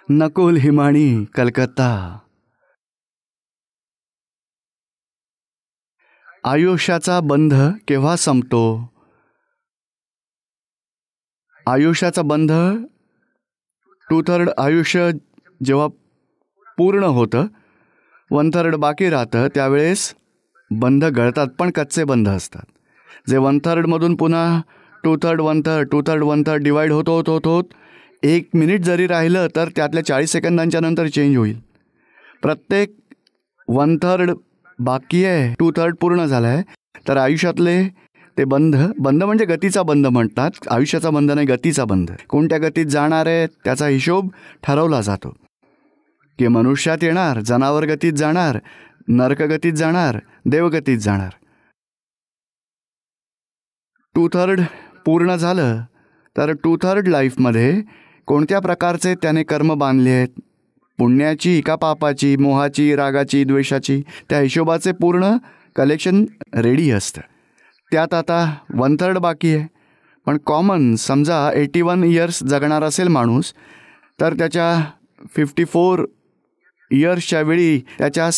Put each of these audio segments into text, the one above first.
नकुल हिमाणी कलकत्ता. आयुष्याचा बंध केव्हा संपतो? आयुष्याचा बंध 2/3 आयुष्य जेव्हा पूर्ण होतं, 1/3 बाकी राहतं, त्यावेळेस बंध गळतात. पण कच्चे बंध असतात. जे 1/3 मधून पुन्हा 2/3 1/3 2/3 1/3 डिवाइड होत 1 मिनिट जरी राहिलं तर त्यातल्या 40 सेकंदांच्या नंतर चेंज होईल. प्रत्येक 1/3 बाकी आहे, 2/3 पूर्ण झाला आहे. तर आयुष्यातले ते बंध म्हणजे गतीचा बंध म्हणतात. आयुष्याचा बंध नाही, गतीचा बंध. कोणत्या गतीत जाणार आहे त्याचा हिशोब ठरवला जातो. की मनुष्यात येणार, जनावर गतीत जाणार, नरक गतीत जाणार, देवगतीत जाणार. 2/3 पूर्ण झालं तर 2/3 लाईफमध्ये कोणत्या प्रकारचे त्याने कर्म बांधले आहेत, पुण्याची का पापाची, मोहाची, रागाची, द्वेषाची, त्या हिशोबाचे पूर्ण कलेक्शन रेडी असतं. त्यात आता 1/3 बाकी आहे. पण कॉमन समजा 81 इयर्स जगणार असेल माणूस, तर त्याच्या 54 इयर्सच्या वेळी त्याच्या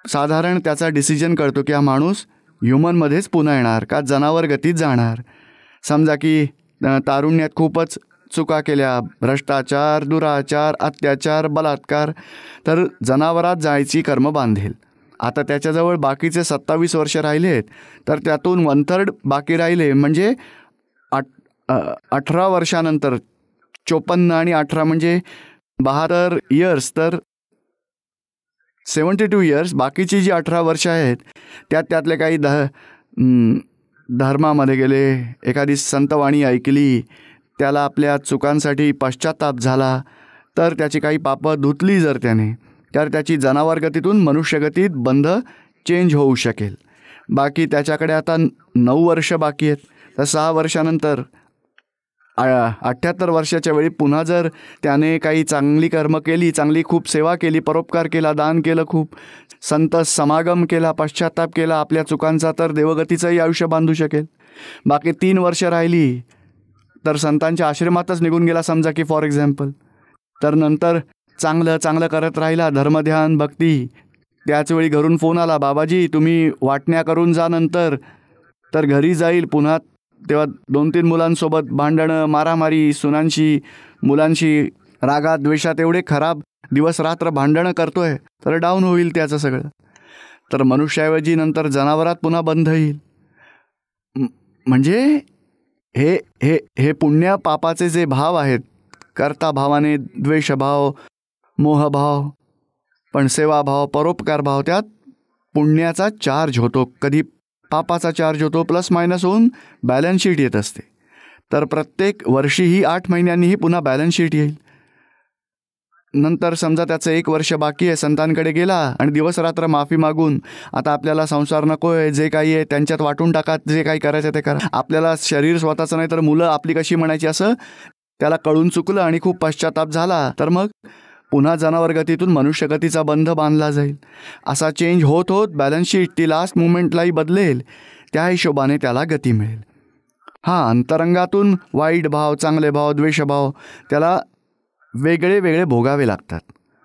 साधारण त्याचा डिसिजन कळतो की हा माणूस ह्युमनमध्येच पुन्हा येणार का जनावर गतीत जाणार. समजा की तारुण्यात खूपच चुका केल्या, भ्रष्टाचार, दुराचार, अत्याचार, बलात्कार, तर जनावरात जायची कर्म बांधेल. आता त्याच्याजवळ बाकीचे 27 वर्ष राहिलेत, तर त्यातून 1/3 बाकी राहिले, म्हणजे 18 वर्षानंतर 54 आणि 18 म्हणजे 72 इयर्स, तर 72 इयर्स. बाकीची जी 18 वर्ष आहेत त्यातले काही धर्मामध्ये गेले, एखादी संतवाणी ऐकली, त्याला आपल्या चुकांसाठी पश्चाताप झाला, तर त्याची काही पापं धुतली जर त्याने, तर त्याची जनावरगतीतून मनुष्यगतीत बंध चेंज होऊ शकेल. बाकी त्याच्याकडे आता 9 वर्ष बाकी आहेत. तर 6 वर्षानंतर 78 वर्षाच्या वेळी पुन्हा जर त्याने काही चांगली कर्म केली, चांगली खूप सेवा केली, परोपकार केला, दान केलं, खूप संत समागम केला, पश्चाताप केला आपल्या चुकांचा, तर देवगतीचंही आयुष्य बांधू शकेल. बाकी 3 वर्ष राहिली तर संतांच्या आश्रमातच निघून गेला समजा की फॉर एक्झाम्पल. तर नंतर चांगलं करत राहिला, धर्मध्यान भक्ती. त्याचवेळी घरून फोन आला, बाबाजी तुम्ही वाटण्या करून जा नंतर. तर घरी जाईल पुन्हा, तेव्हा 2-3 मुलांसोबत भांडणं, मारामारी, सुनांशी, मुलांशी, रागात द्वेषात, एवढे खराब दिवस रात्र भांडणं करतोय, तर डाऊन होईल त्याचं सगळं. तर मनुष्याऐवजी नंतर जनावरात पुन्हा बंध येईल. म्हणजे हे हे हे पुण्य पापाचे जे भाव आहेत, कर्ताभावाने द्वेषभाव, मोहभाव, पण सेवाभाव, परोपकार भाव, त्यात पुण्याचा चार्ज होतो, कधी पापाचा चार्ज होतो, प्लस मायनस होऊन बॅलन्स शीट येत असते. तर प्रत्येक वर्षीही 8 महिन्यांनीही पुन्हा बॅलन्स शीट येईल. नंतर समजा त्याचं 1 वर्ष बाकी आहे, संतांकडे गेला आणि दिवस रात्र माफी मागून, आता आपल्याला संसार नको आहे, जे काही आहे त्यांच्यात वाटून टाका, जे काही करायचं ते करा, आपल्याला शरीर स्वतःचं नाही तर मुलं आपली कशी म्हणायची, असं त्याला कळून चुकलं आणि खूप पश्चाताप झाला, तर मग पुन्हा जनावरगतीतून मनुष्यगतीचा बंध बांधला जाईल. असा चेंज होत बॅलन्स शीट ती लास्ट मुमेंटलाही बदलेल. त्या हिशोबाने त्याला गती मिळेल. अंतरंगातून वाईट भाव, चांगले भाव, द्वेषभाव त्याला वेगळे भोगावे लागतात.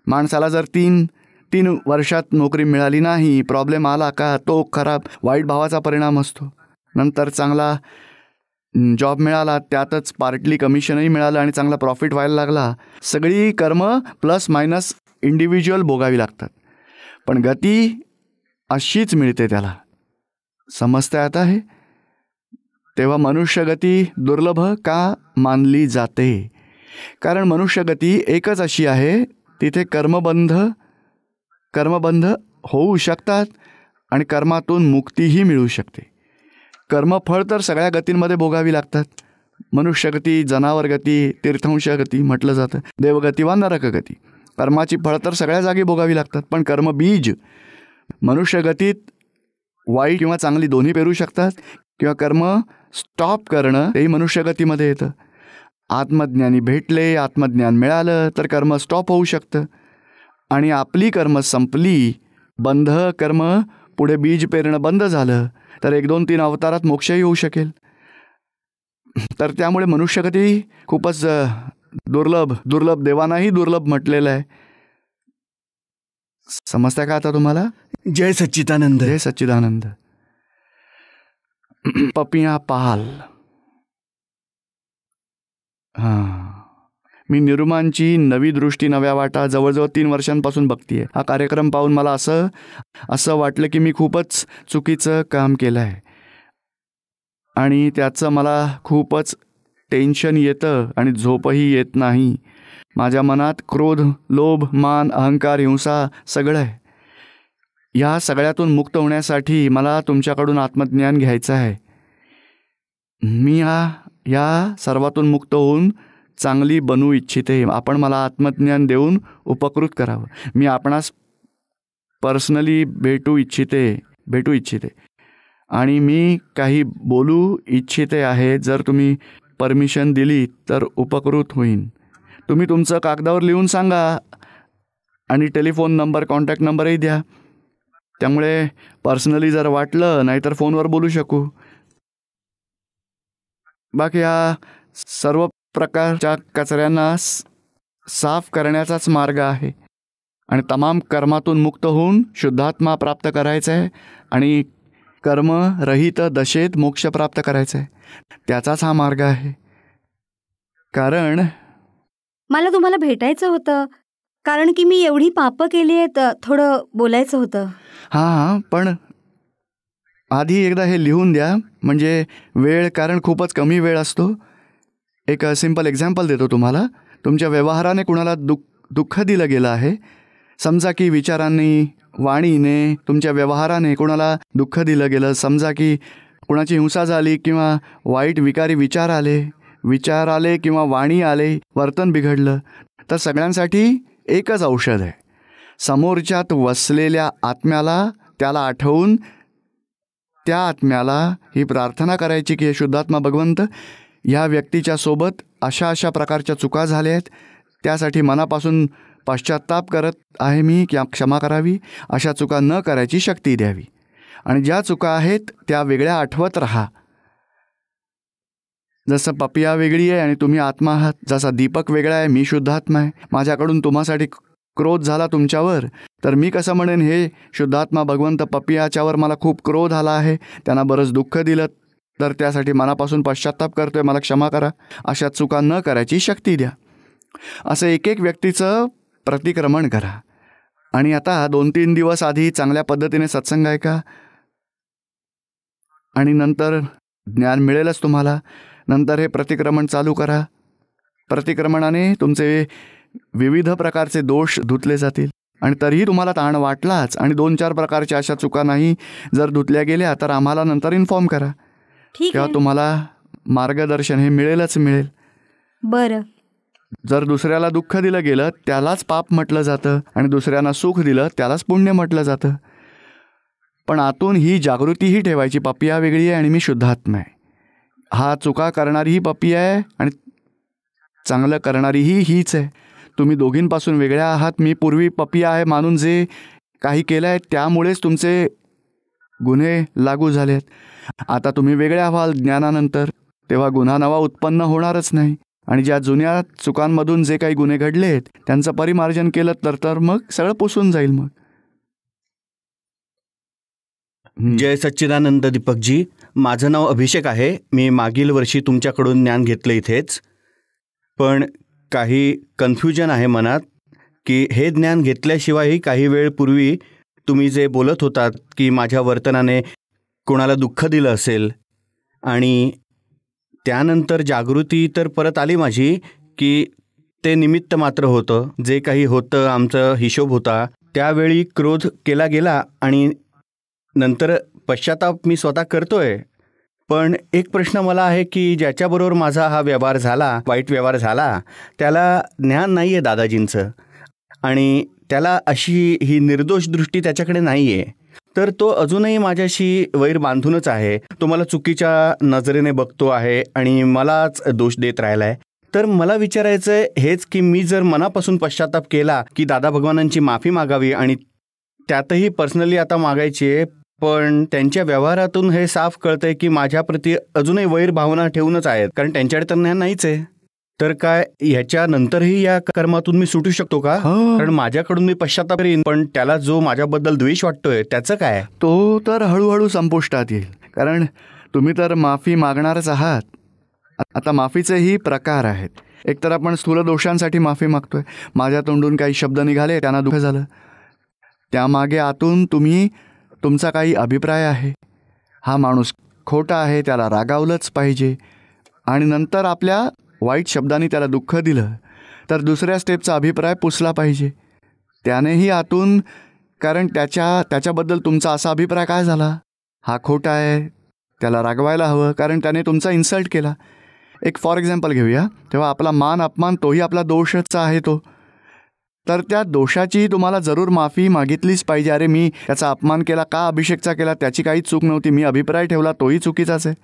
माणसाला जर 3 वर्षात नोकरी मिळाली नाही, प्रॉब्लेम आला का, तो खराब वाईट भावाचा परिणाम असतो. नंतर चांगला जॉब मिळाला, त्यातच पार्टली कमिशनही मिळालं आणि चांगला प्रॉफिट व्हायला लागला. सगळी कर्म प्लस मायनस इंडिव्हिज्युअल भोगावी लागतात. पण गती अशीच मिळते त्याला. समजते आता हे? तेव्हा मनुष्यगती दुर्लभ का मानली जाते? कारण मनुष्यगती एकच अशी आहे, तिथे कर्मबंध होऊ शकतात आणि कर्मातून मुक्तीही मिळू शकते. कर्मफळ तर सगळ्या गतींमध्ये भोगावी लागतात. मनुष्यगती, जनावरगती, तीर्थंशगती म्हटलं जातं, देवगती वा नरकगती. कर्माची फळ तर सगळ्या जागी भोगावी लागतात. पण कर्मबीज मनुष्यगतीत वाईट किंवा चांगली दोन्ही पेरू शकतात, किंवा कर्म स्टॉप करणं तेही मनुष्यगतीमध्ये येतं. आत्मज्ञानी भेटले, आत्मज्ञान मिळालं तर कर्म स्टॉप होऊ शकतं. आणि आपली कर्म संपली, बंध कर्म पुढे बीज पेरणं बंद झालं, तर 1-2-3 अवतारात मोक्षही होऊ शकेल. तर त्यामुळे मनुष्यगती खूपच दुर्लभ दुर्लभ देवानाही दुर्लभ म्हटलेलं आहे. समजतं का आता तुम्हाला? जय सच्चिदानंद. जय सच्चिदानंद. पपिया पाल. मी निरुमांची नवी दृष्टी नव्या वाटा जवळजवळ 3 वर्षांपासून बघतीये. हा कार्यक्रम पाहून मला असं वाटलं की मी खूपच चुकीचं काम केलं आहे आणि त्याचं मला खूपच टेन्शन येतं आणि झोपही येत नाही. माझ्या मनात क्रोध, लोभ, मान, अहंकार, हिंसा सगळं आहे. या सगळ्यातून मुक्त होण्यासाठी मला तुमच्याकडून आत्मज्ञान घ्यायचं आहे. मी या सर्वातून मुक्त होऊन चांगली बनू इच्छिते. आपण मला आत्मज्ञान देऊन उपकृत करावं. मी आपणास पर्सनली भेटू इच्छिते आणि मी काही बोलू इच्छिते आहे. जर तुम्ही परमिशन दिली तर उपकृत होईन. तुम्ही तुमचं कागदावर लिहून सांगा आणि टेलिफोन नंबर, कॉन्टॅक्ट नंबरही द्या. त्यामुळे पर्सनली जर वाटलं नाहीतर फोनवर बोलू शकू. बाकी हा सर्व प्रकारच्या कचऱ्यांना साफ करण्याचाच मार्ग आहे आणि तमाम कर्मातून मुक्त होऊन शुद्धात्मा प्राप्त करायचं आहे आणि कर्मरहित दशेत मोक्ष प्राप्त करायचं आहे. त्याचाच हा मार्ग आहे. कारण मला तुम्हाला भेटायचं होतं, कारण की मी एवढी पापं केली आहेत. थोडं बोलायचं होतं. हां, पण आधी एकदा हे लिहून द्या. म्हणजे कारण खूपच कमी वेळ असतो. एक सिंपल एक्झाम्पल देतो तुम्हाला. तुमच्या व्यवहाराने कुणाला दुःख दिलं गेलं आहे. समजा की विचारांनी, वाणीने, तुमच्या व्यवहाराने कुणाला दुःख दिलं गेलं. समजा की कुणाची हिंसा झाली किंवा वाईट विकारी विचार आले किंवा वाणी आले, वर्तन बिघडलं, तर सगळ्यांसाठी एकच औषध आहे. समोरच्यात वसलेल्या आत्म्याला त्याला आठवून त्या आत्म्याला ही प्रार्थना करायची की हे शुद्धात्मा भगवंत, ह्या व्यक्तीच्या सोबत अशा प्रकारच्या चुका झाल्या आहेत, त्यासाठी मनापासून पश्चात्ताप करत आहे मी, की क्षमा करावी. अशा चुका न करायची शक्ती द्यावी आणि ज्या चुका आहेत त्या वेगळ्या आठवत राहा. जसं पपिया वेगळी आहे आणि तुम्ही आत्मा आहात, जसा दीपक वेगळा आहे, मी शुद्धात्मा आहे. माझ्याकडून तुम्हासाठी क्रोध झाला तुमच्यावर, तर मी कसं म्हणेन हे शुद्धात्मा भगवंत पपियाच्यावर मला खूप क्रोध आला आहे, त्यांना बरंच दुःख दिलं, तर त्यासाठी मनापासून पश्चात्ताप करतोय, मला क्षमा करा. अशा चुका न करायची शक्ती द्या. असं एक व्यक्तीचं प्रतिक्रमण करा. आणि आता 2-3 दिवस आधी चांगल्या पद्धतीने सत्संग ऐका आणि नंतर ज्ञान मिळेलच तुम्हाला. नंतर हे प्रतिक्रमण चालू करा. प्रतिक्रमणाने तुमचे विविध प्रकारचे दोष धुतले जातील आणि तरीही तुम्हाला ताण वाटलाच आणि 2-4 प्रकारच्या अशा चुका नाही जर धुतल्या गेल्या तर आम्हाला नंतर इन्फॉर्म करा. तेव्हा तुम्हाला मार्गदर्शन हे मिळेलच मिळेल. बरं. जर दुसऱ्याला दुःख दिलं गेलं त्यालाच पाप म्हटलं जातं आणि दुसऱ्यांना सुख दिलं त्यालाच पुण्य म्हटलं जातं. पण आतून ही जागृतीही ठेवायची, पपिया वेगळी आहे आणि मी शुद्धात्मा आहे. हा चुका करणारी ही पपिया आहे आणि चांगलं करणारीही हीच आहे. तुम्ही दोघींपासून वेगळ्या आहात. मी पूर्वी पपिया आहे मानून जे काही केलं आहे त्यामुळेच तुमचे गुन्हे लागू झालेत. आता तुम्ही वेगळ्या व्हाल ज्ञानानंतर, तेव्हा गुन्हा नवा उत्पन्न होणारच नाही. आणि ज्या जुन्या चुकांमधून जे काही गुन्हे घडलेत त्यांचं परिमार्जन केलं तर मग सगळं पुसून जाईल. मग जय सच्चिदानंद दीपकजी. माझं नाव अभिषेक आहे. मी मागील वर्षी तुमच्याकडून ज्ञान घेतलं इथेच. पण काही कन्फ्युजन आहे मनात की हे ज्ञान घेतल्याशिवायही काही वेळ पूर्वी तुम्ही जे बोलत होतात की माझ्या वर्तनाने कोणाला दुःख दिलं असेल आणि त्यानंतर जागृती तर परत आली माझी की ते निमित्त मात्र होतं. जे काही होतं आमचा हिशोब होता त्यावेळी क्रोध केला गेला आणि नंतर पश्चाताप मी स्वतः करतोय. पण एक प्रश्न मला आहे की ज्याच्याबरोबर माझा हा व्यवहार झाला, वाईट व्यवहार झाला, त्याला ज्ञान नाही आहे दादाजींचं आणि त्याला अशी ही निर्दोष दृष्टी त्याच्याकडे नाही आहे. तर तो अजूनही माझ्याशी वैर बांधूनच आहे. तो मला चुकीच्या नजरेने बघतो आहे आणि मलाच दोष देत राहिला आहे. तर मला विचारायचं आहे हेच की मी जर मनापासून पश्चाताप केला की दादा भगवानांची माफी मागावी आणि त्यातही पर्सनली आता मागायची आहे, पण त्यांच्या व्यवहारातून हे साफ कळतंय की माझ्याप्रती अजूनही वैर भावना ठेवूनच आहेत, कारण त्यांच्याकडे तर ज्ञान नाहीच आहे. तर काय ह्याच्यानंतरही या कर्मातून मी सुटू शकतो का? कारण माझ्याकडून मी पश्चाताप करीन, पण त्याला जो माझ्याबद्दल द्वेष वाटतोय त्याचं काय? तो तर हळूहळू संपुष्टात येईल, कारण तुम्ही तर माफी मागणारच आहात. आता माफीचेही प्रकार आहेत. एकतर आपण स्थूल दोषांसाठी माफी मागतोय. माझ्या तोंडून काही शब्द निघाले, त्यांना दुःख झालं, त्यामागे आतून तुमचा काही अभिप्राय आहे, हा माणूस खोटा आहे, त्याला रागावलंच पाहिजे, आणि नंतर आपल्या वाईट शब्दांनी त्याला दुःख दिलं तर दुसऱ्या स्टेपचा अभिप्राय पुसला पाहिजे त्यानेही आतून. कारण त्याच्याबद्दल तुमचा असा अभिप्राय काय झाला, हा खोटा आहे, त्याला रागवायला हवं, कारण त्याने तुमचा इन्सल्ट केला. एक फॉर एक्झाम्पल घेऊया, तेव्हा आपला मान अपमान तोही आपला दोषच आहे तो. तर त्या दोषाची तुम्हाला जरूर माफी मागितलीच पाहिजे. अरे मी त्याचा अपमान केला का, अभिषेकचा केला, त्याची काहीच चूक नव्हती, मी अभिप्राय ठेवला तोही चुकीचाच आहे.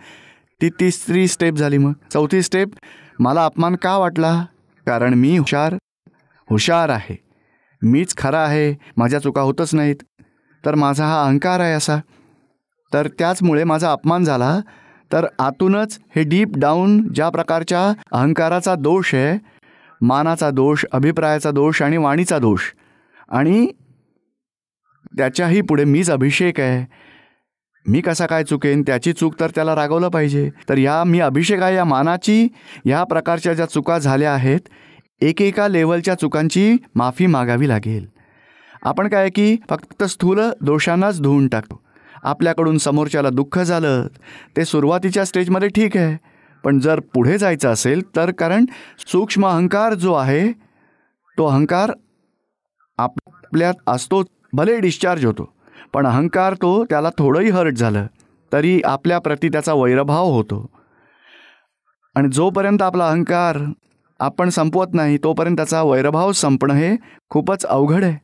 ती तिसरी स्टेप झाली. मग चौथी स्टेप, मला अपमान का वाटला, कारण मी हुशार आहे, मीच खरा आहे, माझ्या चुका होतच नाहीत, तर माझा हा अहंकार आहे असा, तर त्याचमुळे माझा अपमान झाला. तर आतूनच हे डीप डाऊन ज्या प्रकारच्या अहंकाराचा दोष आहे, मानाचा दोष, अभिप्रायाचा दोष आणि वाणीचा दोष, आणि त्याच्याही पुढे मीच अभिषेक आहे, मी कसा काय चुकेन, त्याची चूक तर त्याला रागवलं पाहिजे. तर या मी अभिषेक आहे या मानाची, ह्या प्रकारच्या ज्या चुका झाल्या आहेत, एकेका लेवलच्या चुकांची माफी मागावी लागेल. आपण काय की फक्त स्थूल दोषांनाच धुवून टाकतो. आपल्याकडून समोरच्याला दुःख झालं ते सुरुवातीच्या स्टेजमध्ये ठीक आहे, पण जर पुढे जायचं असेल तर, कारण सूक्ष्म अहंकार जो आहे तो अहंकार आपल्यात असतो, भले डिस्चार्ज होतो, पण अहंकार तो त्याला थोडंही हर्ट झालं तरी आपल्याप्रती त्याचा वैरभाव होतो. आणि जोपर्यंत आपला अहंकार आपण संपवत नाही तोपर्यंत त्याचा वैरभाव संपणं हे खूपच अवघड आहे.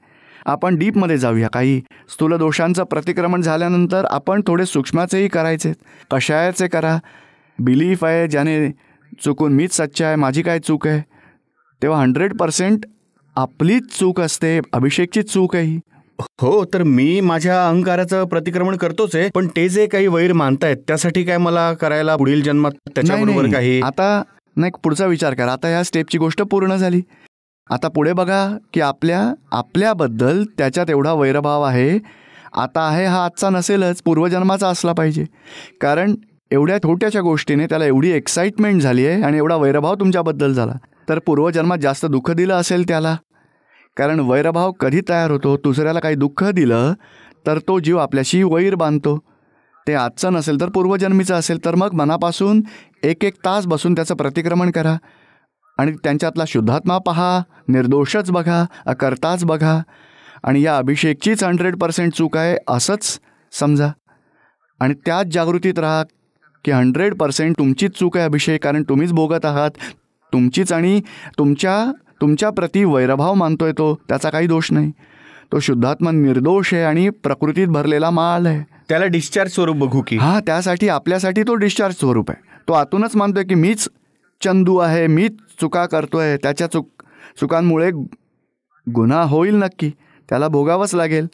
आपण डीपमध्ये जाऊया. काही स्थूल दोषांचं प्रतिक्रमण झाल्यानंतर आपण थोडे सूक्ष्माचेही करायचे. कशायाचे करा. बिलीफ आहे ज्याने चुकून मीच सच्चा आहे, माझी काय चूक आहे, तेव्हा 100% आपलीच चूक असते, अभिषेकचीच चूक आहे ही. हो, तर मी माझ्या अहंकाराचं प्रतिक्रमण करतोच आहे, पण ते जे काही वैर मानतायत त्यासाठी काय मला करायला पुढील जन्मात त्याच्याबरोबर काही. आता नाही, पुढचा विचार करा. आता ह्या स्टेपची गोष्ट पूर्ण झाली. आता पुढे बघा की आपल्याबद्दल त्याच्यात एवढा वैरभाव आहे, आता आहे हा आजचा नसेलच, पूर्वजन्माचा असला पाहिजे. कारण एवढ्या छोट्याशा गोष्टीने त्याला एवढी एक्साइटमेंट झाली आहे आणि एवढा वैरभाव तुमच्याबद्दल झाला, तर पूर्वजन्मात जास्त दुःख दिलं असेल त्याला. कारण वैरभाव कधी तयार होतो, दुसऱ्याला काही दुःख दिलं तर तो जीव आपल्याशी वैर बांधतो. ते आजचं नसेल तर पूर्वजन्मीचं असेल, तर मग मनापासून 1-1 तास बसून त्याचं प्रतिक्रमण करा आणि त्यांच्यातला शुद्धात्मा पहा, निर्दोषच बघा, अकर्ताच बघा, आणि या अभिषेकचीच 100% चूक आहे असंच समजा. आणि त्याच जागृतीत राहा की 100% तुमचीच चूक आहे अभिषेक, कारण तुम्हीच भोगत आहात, तुमचीच, आणि तुमच्या प्रती वैरभाव मानतोय तो, त्याचा काही दोष नाही. तो शुद्धात्मा निर्दोष आहे आणि प्रकृतीत भरलेला माल आहे. त्याला डिस्चार्ज स्वरूप बघू की. हां, त्यासाठी आपल्यासाठी तो डिस्चार्ज स्वरूप आहे. तो आतूनच मानतोय की मीच चंदू आहे, मीच चुका करतोय, त्याच्या चुकांमुळे गुन्हा होईल नक्की, त्याला भोगावंच लागेल.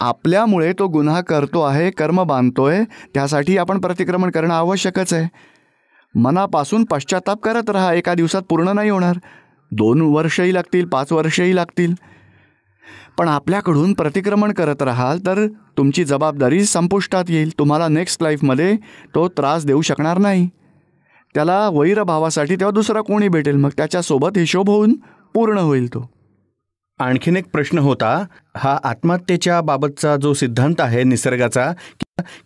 आपल्यामुळे तो गुन्हा करतो आहे, कर्म बांधतोय, त्यासाठी आपण प्रतिक्रमण करणं आवश्यकच आहे. मनापासून पश्चाताप करत राहा. एका दिवसात पूर्ण नाही होणार, 2 वर्षही लागतील, 5 वर्षही लागतील, पण आपल्याकडून प्रतिक्रमण करत राहाल तर तुमची जबाबदारी संपुष्टात येईल. तुम्हाला नेक्स्ट लाईफमध्ये तो त्रास देऊ शकणार नाही. त्याला वैरभावासाठी तेव्हा दुसरा कोणी भेटेल, मग त्याच्यासोबत हिशोब होऊन पूर्ण होईल तो. आणखीन एक प्रश्न होता, हा आत्महत्येच्या बाबतचा जो सिद्धांत आहे निसर्गाचा,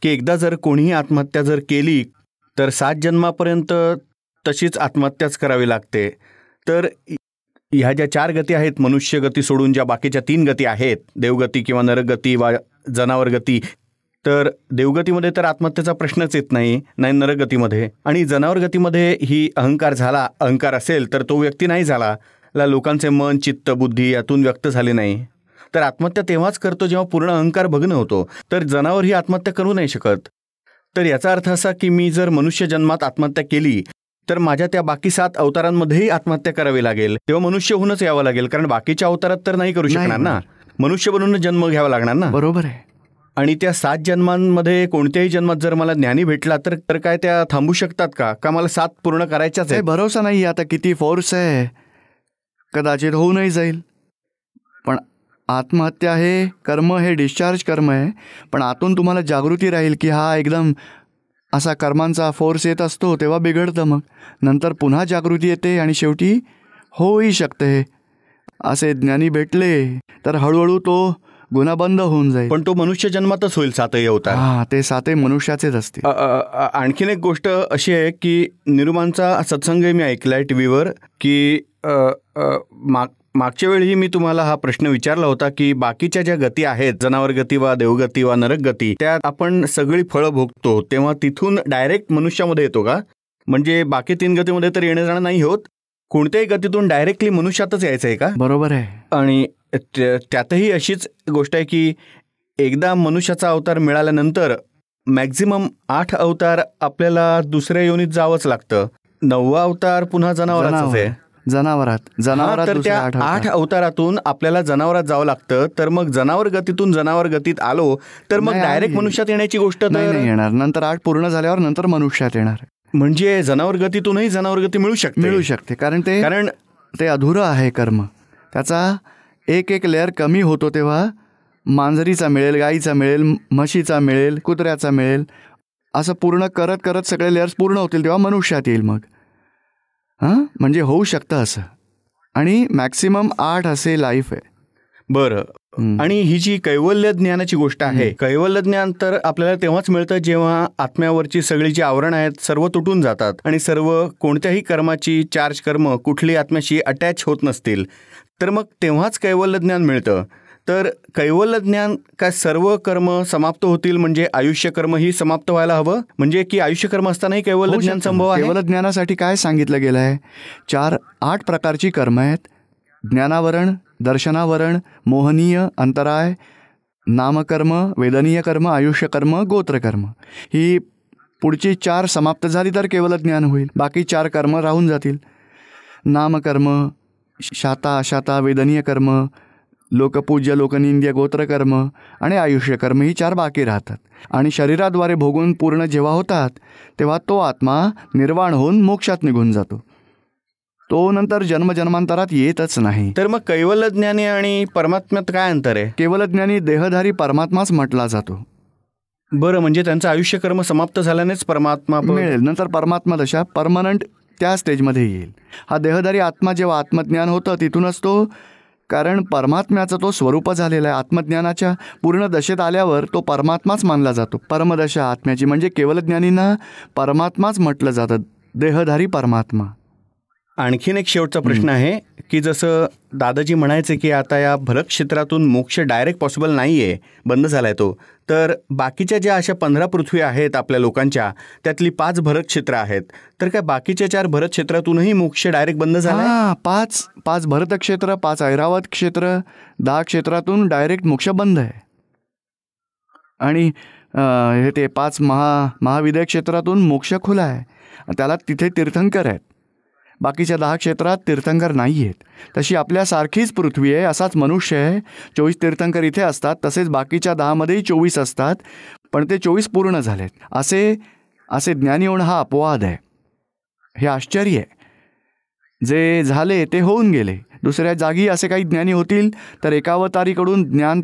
की एकदा जर कोणीही आत्महत्या जर केली तर 7 जन्मापर्यंत तशीच आत्महत्याच करावी लागते. तर ह्या ज्या 4 गती आहेत, मनुष्य गती सोडून ज्या बाकीच्या 3 गती आहेत, देवगती किंवा नरगती वा जनावर गती, तर देवगतीमध्ये तर आत्महत्येचा प्रश्नच येत नाही नरगतीमध्ये. आणि जनावर गतीमध्ये ही अहंकार असेल तर तो व्यक्ती नाही झाला, लोकांचे मन, चित्त, बुद्धी यातून व्यक्त झाले नाही, तर आत्महत्या तेव्हाच करतो जेव्हा पूर्ण अहंकार भग्न होतो. तर जनावर ही आत्महत्या करू नाही शकत. तर याचा अर्थ असा की मी जर मनुष्य जन्मात आत्महत्या केली तर माझ्या त्या बाकी 7 अवतारांमध्येही आत्महत्या करावी लागेल, तेव्हा मनुष्य होऊनच यावं लागेल, कारण बाकीच्या अवतारात तर नाही करू शकणार ना, मनुष्य बनून जन्म घ्यावा लागणार ना. बरोबर आहे. आणि त्या 7 जन्मांमध्ये कोणत्याही जन्मात जर मला ज्ञानी भेटला तर काय त्या थांबू शकतात का मला 7 पूर्ण करायच्याच काही आहे? भरोसा नाही आता किती फोर्स आहे, कदाचित होऊनही जाईल. पण आत्महत्या हे कर्म, हे डिस्चार्ज कर्म आहे. पण आतून तुम्हाला जागृती राहील की हा एकदम असा कर्मांचा फोर्स येत असतो तेव्हा बिघडतं. मग नंतर पुन्हा जागृती येते आणि शेवटी होऊही शकते. असे ज्ञानी भेटले तर हळूहळू तो गुन्हा बंद होऊन जाईल. पण तो मनुष्य जन्मातच होईल 7 अवतार. हा, ते 7 मनुष्याचेच असतील. आणखीन एक गोष्ट अशी आहे की निरुमांचा सत्संग मी ऐकलाय टीव्हीवर की मागच्या वेळी मी तुम्हाला हा प्रश्न विचारला होता की बाकीच्या ज्या गती आहेत, जनावर गती वा देवगती वा नरक गती, त्यात आपण सगळी फळं भोगतो तेव्हा तिथून डायरेक्ट मनुष्यामध्ये येतो का? म्हणजे बाकी 3 गतीमध्ये तर येणं जाणं नाही होत, कोणत्याही गतीतून डायरेक्टली मनुष्यातच यायचं आहे का? बरोबर आहे. आणि त्यातही अशीच गोष्ट आहे की एकदा मनुष्याचा अवतार मिळाल्यानंतर मॅक्झिमम 8 अवतार आपल्याला दुसऱ्या योनीत जावंच लागतं. 9वा अवतार पुन्हा जनावराचाच आहे. जनावरात तर त्या 8 अवतारातून आपल्याला जनावरात जावं लागतं. तर मग जनावर गतीतून जनावर गतीत आलो तर मग डायरेक्ट मनुष्यात येण्याची गोष्ट नाही येणार. नंतर 8 पूर्ण झाल्यावर नंतर मनुष्यात येणार. म्हणजे जनावर गतीतूनही जनावर गती मिळू शकते. कारण ते अधुरं आहे कर्म. त्याचा एक लेअर कमी होतो तेव्हा मांजरीचा मिळेल, गाईचा मिळेल, म्हशीचा मिळेल, कुत्र्याचा मिळेल, असं पूर्ण करत करत सगळे लेअर्स पूर्ण होतील तेव्हा मनुष्यात येईल. मग म्हणजे होऊ शकतं असं. आणि मॅक्सिमम 8 असे लाईफ आहे. बरं. आणि ही जी कैवल्य ज्ञानाची गोष्ट आहे, कैवल्य ज्ञान तर आपल्याला तेव्हाच मिळतं जेव्हा आत्म्यावरची सगळी जी आवरण आहेत सर्व तुटून जातात आणि सर्व कोणत्याही कर्माची चार्ज कर्म कुठली आत्म्याशी अटॅच होत नसतील, तर मग तेव्हाच कैवल्य ज्ञान मिळतं. तर कैवल्य ज्ञान काय सर्व कर्म समाप्त होतील म्हणजे आयुष्य कर्म ही समाप्त व्हायला हवं, म्हणजे की आयुष्य कर्म असतानाही कैवल्य ज्ञान संभव आहे? कैवल्य ज्ञानासाठी काय सांगितलं गेलं आहे? 8 प्रकारची कर्म आहेत. ज्ञानावरण, दर्शनावरण, मोहनीय, अंतराय, नामकर्म, वेदनीय कर्म, आयुष्य कर्म, गोत्रकर्म. ही पुढची 4 समाप्त झाली तर केवळ ज्ञान होईल. बाकी 4 कर्म राहून जातील. नामकर्म, शाता अशाता, वेदनीय कर्म, लोकपूज्य, लोकनिंद्य, गोत्रकर्म आणि आयुष्य कर्म ही 4 बाकी राहतात. आणि शरीराद्वारे भोगून पूर्ण जेव्हा होतात तेव्हा तो आत्मा निर्वाण होऊन मोक्षात निघून जातो. तो नंतर जन्मजन्मांतरात येतच नाही. तर मग कैवल्य ज्ञानी आणि परमात्म्यात काय अंतर आहे? केवल ज्ञानी देहधारी परमात्माच म्हटला जातो. बरं, म्हणजे त्यांचं आयुष्य कर्म समाप्त झाल्यानेच परमात्मा मिळेल. नंतर परमात्मा दशा परमनंट त्या स्टेजमध्ये येईल. हा देहधारी आत्मा जेव्हा आत्मज्ञान होतं तिथूनच तो, कारण परमात्म्याचं तो स्वरूप झालेला आहे. आत्मज्ञानाच्या पूर्ण दशेत आल्यावर तो परमात्माच मानला जातो. परमदशा आत्म्याची म्हणजे केवल ज्ञानींना परमात्माच म्हटलं जातं, देहधारी परमात्मा. आणखीन एक शेवटचा प्रश्न आहे की जसं दादाजी म्हणायचे की आता या भरत क्षेत्रातून मोक्ष डायरेक्ट पॉसिबल नाही आहे, बंद झाला आहे तो, तर बाकीच्या ज्या अशा 15 पृथ्वी आहेत आपल्या लोकांच्या, त्यातली 5 भरत क्षेत्र आहेत, तर काय बाकीच्या 4 भरत क्षेत्रातूनही मोक्ष डायरेक्ट बंद झाला? 5 भरत क्षेत्र, 5 ऐरावत क्षेत्र, 10 क्षेत्रातून डायरेक्ट मोक्ष बंद आहे. आणि हे ते 5 महाविद्या क्षेत्रातून मोक्ष खुला आहे. त्याला तिथे तीर्थंकर आहेत. बाकीच्या 10 क्षेत्रात तीर्थंकर नाही आहेत. तशी आपल्यासारखीच पृथ्वी आहे, असाच मनुष्य आहे. 24 तीर्थंकर इथे असतात, तसेच बाकीच्या 10मध्येही 24 असतात, पण ते 24 पूर्ण झालेत. असे ज्ञानी होणं हा अपवाद आहे. हे आश्चर्य आहे. जे झाले ते होऊन गेले. दुसऱ्या जागी असे काही ज्ञानी होतील तर एकावतारीकडून ज्ञान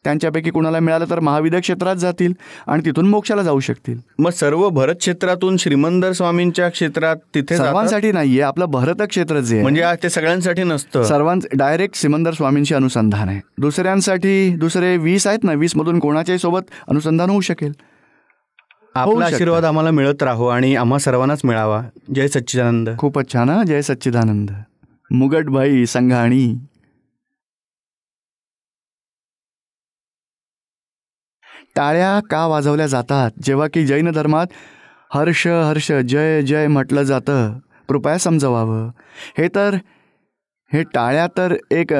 त्यांच्यापैकी कुणाला मिळालं तर महाविद्या क्षेत्रात जातील आणि तिथून मोक्षाला जाऊ शकतील. मग सर्व भरत क्षेत्रातून श्रीमंदर स्वामींच्या क्षेत्रात तिथे सर्वांसाठी नाहीये. आपलं भरत क्षेत्र जे म्हणजे ते सगळ्यांसाठी नसतं. डायरेक्ट श्रीमंदर स्वामींशी अनुसंधान आहे. दुसऱ्यांसाठी दुसरे 20 आहेत ना, 20 मधून कोणाच्याही सोबत अनुसंधान होऊ शकेल. आपला आशीर्वाद आम्हाला मिळत राहो आणि आम्हा सर्वांनाच मिळावा. जय सच्चिदानंद. खूपच छान. जय सच्चिदानंद. मुगटभाई संघाणी. टाळ्या का वाजवल्या जातात जेव्हा की जैन धर्मात हर्ष हर्ष जय जय म्हटलं जातं? कृपया समजवावं. हे टाळ्या तर एक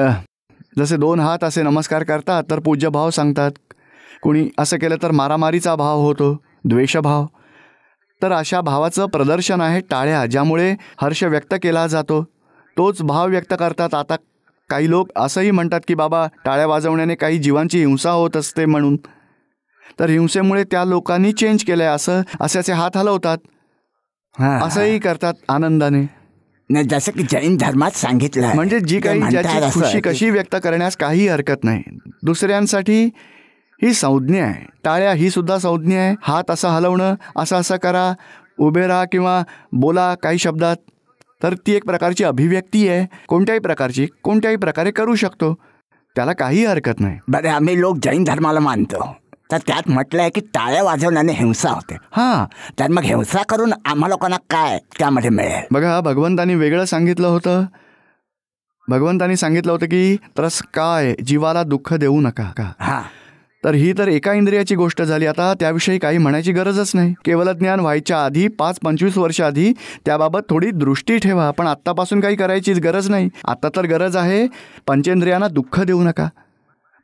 जसे 2 हात असे नमस्कार करतात तर पूज्य भाव सांगतात. कुणी असं केलं तर मारामारीचा भाव होतो, द्वेषभाव. तर अशा भावाचं प्रदर्शन आहे टाळ्या, ज्यामुळे हर्ष व्यक्त केला जातो. तोच भाव व्यक्त करतात. आता काही लोक असंही म्हणतात की बाबा टाळ्या वाजवण्याने काही जीवांची हिंसा होत असते म्हणून. तर हिंसेमुळे त्या लोकांनी चेंज केलंय, असे हात हलवतात, असंही करतात आनंदाने. नाही, जसं की जैन धर्मात सांगितलं, म्हणजे जी काही ज्याची खुशी कशी व्यक्त करण्यास काही हरकत नाही. दुसऱ्यांसाठी ही संज्ञा आहे. टाळ्या ही सुद्धा संज्ञा आहे. हात असं हलवणं, असं करा, उभे राहा किंवा बोला काही शब्दात, तर ती एक प्रकारची अभिव्यक्ती आहे. कोणत्याही प्रकारची कोणत्याही प्रकारे करू शकतो, त्याला काही हरकत नाही. बरं, आम्ही लोक जैन धर्माला मानतो, तर त्यात म्हटलंय की टाळ्या वाजवण्याने हिंसा होते. तर मग हिंसा करून आम्हा लोकांना काय त्यामध्ये मिळेल? बघा, भगवंतांनी वेगळं सांगितलं होतं. भगवंतांनी सांगितलं होतं की त्रस काय, जीवाला दुःख देऊ नका. तर ही तर एका इंद्रियाची गोष्ट झाली. आता त्याविषयी काही म्हणायची गरजच नाही. केवल ज्ञान व्हायच्या आधी 5-25 वर्ष आधी त्याबाबत थोडी दृष्टी ठेवा, पण आत्तापासून काही करायचीच गरज नाही. आता तर गरज आहे पंचेंद्रियांना दुःख देऊ नका.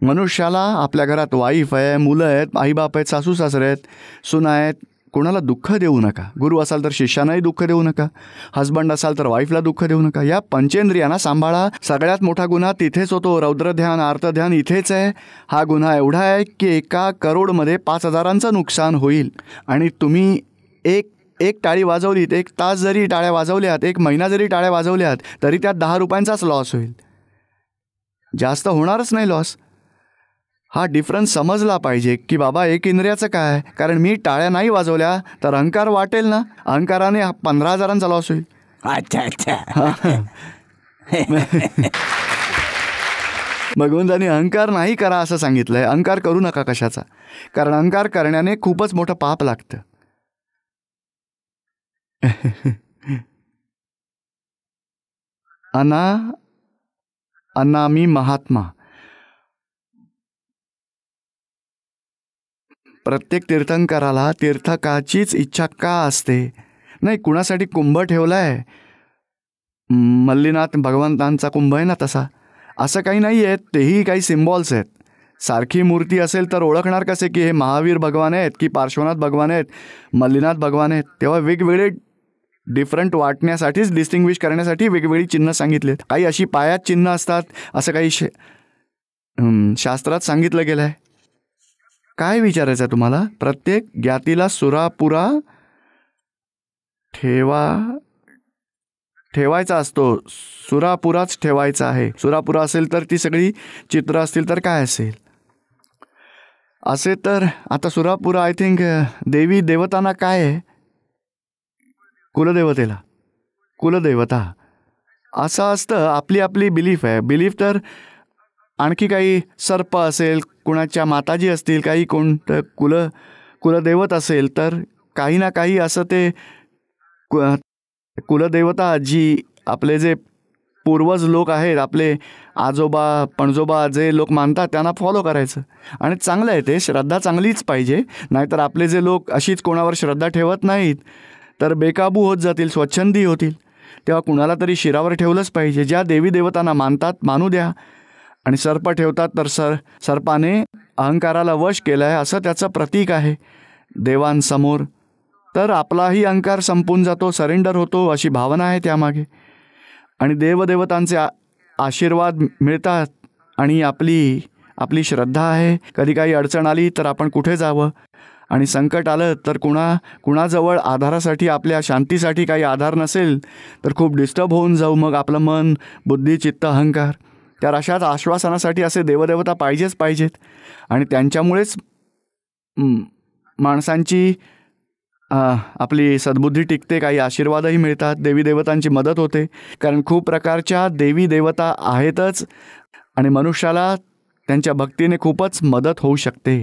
मनुष्याला आपल्या घरात वाईफ आहे, मुलं आहेत, आईबाप आहेत, सासू सासरे आहेत, सुना आहेत, कोणाला दुःख देऊ नका. गुरु असाल तर शिष्यानाही दुःख देऊ नका. हजबंड असाल तर वाईफला दुःख देऊ नका. या पंचेंद्रियांना सांभाळा. सगळ्यात मोठा गुन्हा तिथेच होतो. रौद्रध्यान, आर्तध्यान इथेच आहे. हा गुन्हा एवढा आहे की 1 करोडमध्ये 5,000चं नुकसान होईल. आणि तुम्ही एक टाळी वाजवलीत, 1 तास जरी टाळ्या वाजवल्यात, 1 महिना जरी टाळ्या वाजवल्यात, तरी त्यात 10 रुपयांचाच लॉस होईल. जास्त होणारच नाही लॉस. हा डिफरन्स समजला पाहिजे की बाबा एक इंद्रियाचं काय, कारण मी टाळ्या नाही वाजवल्या तर अहंकार वाटेल ना, अहंकाराने 15,000चा लॉस होईल. अच्छा. भगवंतांनी अहंकार नाही करा असं सांगितलंय. अहंकार करू नका कशाचा, कारण अहंकार करण्याने खूपच मोठं पाप लागतं. अनामी महात्मा. प्रत्येक तीर्थंकराला तीर्थकाचीच इच्छा का असते? नाही, कुणासाठी कुंभ ठेवलाय, मल्लीनाथ भगवंतांचा कुंभ आहे ना तसा, असं काही नाही आहे. तेही काही सिम्बॉल्स आहेत. सारखी मूर्ती असेल तर ओळखणार कसे की हे महावीर भगवान आहेत की पार्श्वनाथ भगवान आहेत, मल्लीनाथ भगवान आहेत? तेव्हा वेगवेगळे डिफरंट वाटण्यासाठीच, डिस्टिंग्विश करण्यासाठी वेगवेगळी चिन्ह सांगितलेत. काही अशी पायात चिन्ह असतात, असं काही शास्त्रात सांगितलं गेलं आहे. काय विचारायचं आहे तुम्हाला? प्रत्येक ज्ञातीला सुरापुरा ठेवायचा असतो. सुरापुराच ठेवायचा आहे. सुरापुरा असेल तर ती सगळी चित्र असतील तर काय असेल? असे तर आता सुरापुरा आय थिंक देवी देवतांना काय आहे? कुलदेवता असं असतं. आपली आपली बिलीफ आहे. बिलीफ तर आणखी काही सर्प असेल, कुणाच्या माताजी असतील, काही कोणतं कुलदैवत असेल, तर काही ना काही असं ते कुलदेवता जी आपले जे पूर्वज लोक आहेत, आपले आजोबा पणजोबा जे लोक मानतात त्यांना फॉलो करायचं. आणि चांगलं आहे ते, श्रद्धा चांगलीच पाहिजे. नाहीतर आपले जे लोक अशीच कोणावर श्रद्धा ठेवत नाहीत तर बेकाबू होत जातील, स्वच्छंदी होतील. तेव्हा कुणाला तरी शिरावर ठेवलंच पाहिजे. ज्या देवी देवतांना मानतात मानू द्या. आणि सर्प ठेवतात तर सर्पाने अहंकाराला वश केलं आहे असं त्याचं प्रतीक आहे देवांसमोर. तर आपलाही अहंकार संपून जातो, सरेंडर होतो, अशी भावना आहे त्यामागे. आणि देवदेवतांचे आशीर्वाद मिळतात. आणि आपली श्रद्धा आहे. कधी काही अडचण आली तर आपण कुठे जावं, आणि संकट आलं तर कुणाजवळ आधारासाठी, आपल्या शांतीसाठी काही आधार नसेल तर खूप डिस्टर्ब होऊन जाऊ. मग आपलं मन, बुद्धी, चित्त, अहंकार, त्या अशाच आश्वासनासाठी असे देवदेवता पाहिजेत. आणि त्यांच्यामुळेच माणसांची आपली सद्बुद्धी टिकते, काही आशीर्वादही मिळतात, देवी देवतांची मदत होते. कारण खूप प्रकारच्या देवी देवता आहेतच आणि मनुष्याला त्यांच्या भक्तीने खूपच मदत होऊ शकते.